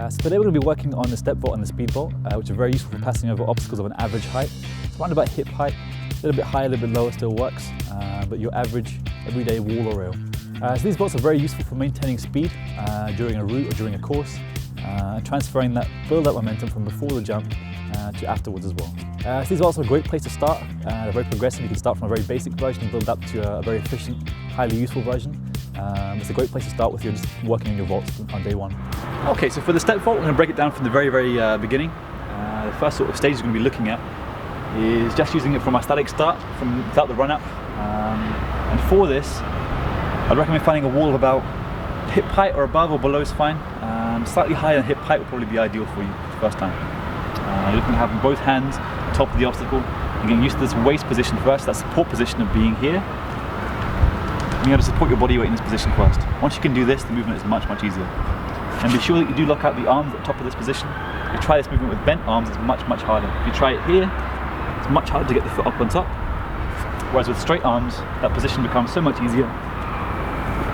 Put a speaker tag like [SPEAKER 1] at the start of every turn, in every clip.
[SPEAKER 1] So today we're going to be working on the step vault and the speed vault, which are very useful for passing over obstacles of an average height. It's around about hip height, a little bit higher, a little bit lower still works, but your average everyday wall or rail. So these vaults are very useful for maintaining speed during a route or during a course, and transferring that build-up momentum from before the jump to afterwards as well. So these vaults are a great place to start. They're very progressive. You can start from a very basic version and build up to a very efficient, highly useful version. It's a great place to start with you just working on your vaults on day one. Okay, so for the step vault, we're going to break it down from the very beginning. The first sort of stage we're going to be looking at is just using it from a static start, without the run up. And for this, I'd recommend finding a wall of about hip height or above or below is fine. Slightly higher than hip height would probably be ideal for you the first time. You're looking at having both hands on top of the obstacle and getting used to this waist position first, that support position of being here. You have to support your body weight in this position first. Once you can do this, the movement is much easier. And be sure that you do lock out the arms at the top of this position. If you try this movement with bent arms, it's much harder. If you try it here, it's much harder to get the foot up on top. Whereas with straight arms, that position becomes so much easier.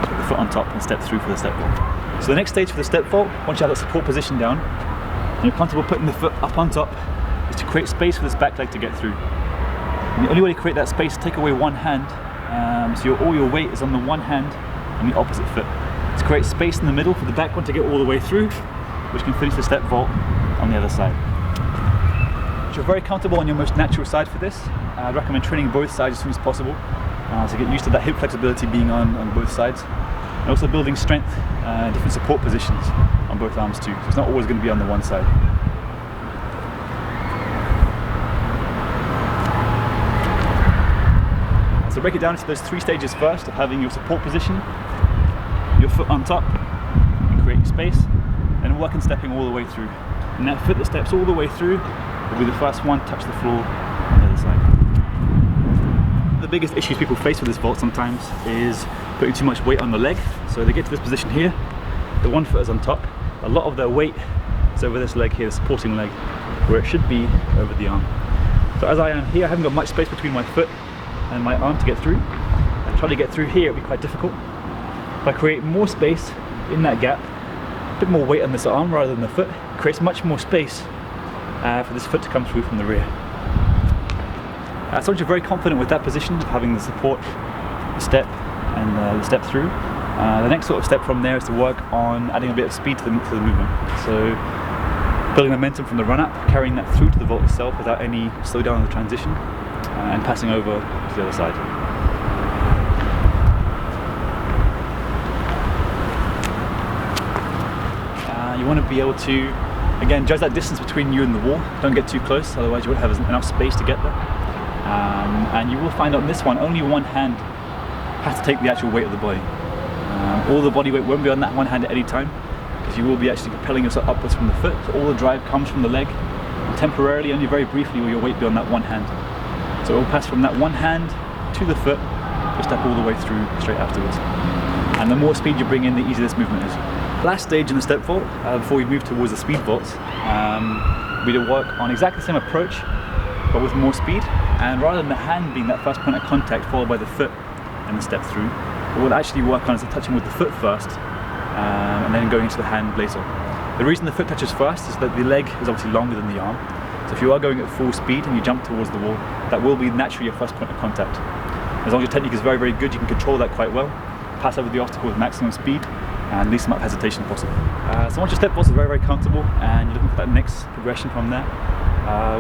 [SPEAKER 1] Put the foot on top and step through for the step vault. So the next stage for the step vault, once you have that support position down, and you're comfortable putting the foot up on top, is to create space for this back leg to get through. And the only way to create that space is to take away one hand, so all your weight is on the one hand and the opposite foot. To create space in the middle for the back one to get all the way through, which can finish the step vault on the other side. If you're very comfortable on your most natural side for this, I'd recommend training both sides as soon as possible to get used to that hip flexibility being on both sides, and also building strength in different support positions on both arms too, so it's not always going to be on the one side. So break it down into those three stages first, of having your support position, your foot on top, and create space, and work on stepping all the way through. And that foot that steps all the way through will be the first one to touch the floor on the other side. The biggest issues people face with this vault sometimes is putting too much weight on the leg. So they get to this position here, the one foot is on top, a lot of their weight is over this leg here, the supporting leg, where it should be over the arm. So as I am here, I haven't got much space between my foot and my arm to get through. I try to get through here, it'll be quite difficult. If I create more space in that gap, a bit more weight on this arm rather than the foot, it creates much more space for this foot to come through from the rear. So once you're very confident with that position of having the support, the step, and the step through, the next sort of step from there is to work on adding a bit of speed to the movement. So building momentum from the run up, carrying that through to the vault itself without any slowdown in the transition, and passing over to the other side. You want to be able to, again, judge that distance between you and the wall. Don't get too close, otherwise you won't have enough space to get there. And you will find on this one, only one hand has to take the actual weight of the body. All the body weight won't be on that one hand at any time, because you will be actually propelling yourself upwards from the foot. So all the drive comes from the leg. And temporarily, only very briefly, will your weight be on that one hand. So it will pass from that one hand to the foot, you'll step all the way through straight afterwards. And the more speed you bring in, the easier this movement is. Last stage in the step vault, before we move towards the speed vaults, we will work on exactly the same approach, but with more speed. And rather than the hand being that first point of contact followed by the foot and the step through, what we'll actually work on is touching with the foot first, and then going into the hand later. The reason the foot touches first is that the leg is obviously longer than the arm. So if you are going at full speed and you jump towards the wall, that will be naturally your first point of contact. As long as your technique is very good, you can control that quite well, pass over the obstacle with maximum speed, and least amount of hesitation possible. So once your step vault is very comfortable and you're looking for that next progression from there,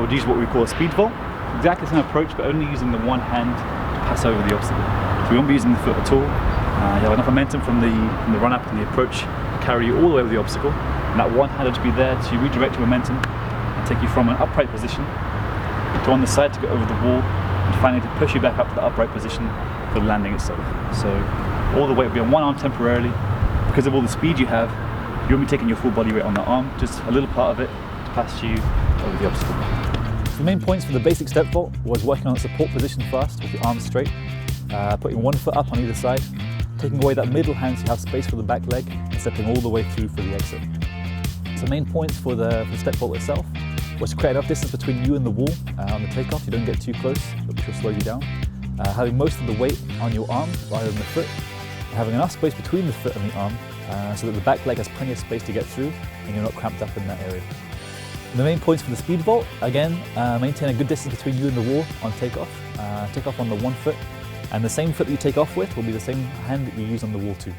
[SPEAKER 1] we'll use what we call a speed vault. Exactly the same approach, but only using the one hand to pass over the obstacle. So we won't be using the foot at all. You have enough momentum from the run up and the approach to carry you all the way over the obstacle, and that one hand will just be there to redirect your momentum and take you from an upright position to on the side to go over the wall, and finally to push you back up to the upright position for the landing itself. So all the weight will be on one arm temporarily. Because of all the speed you have, you won't be taking your full body weight on the arm, just a little part of it to pass you over the obstacle. The main points for the basic step vault was working on the support position first with your arms straight, putting one foot up on either side, taking away that middle hand so you have space for the back leg, and stepping all the way through for the exit. So the main points for the step vault itself was to create enough distance between you and the wall on the takeoff. You don't get too close, which will slow you down. Having most of the weight on your arm rather than the foot, having enough space between the foot and the arm so that the back leg has plenty of space to get through and you're not cramped up in that area. The main points for the speed vault, again, maintain a good distance between you and the wall on takeoff. Take off on the 1 foot, and the same foot that you take off with will be the same hand that you use on the wall too.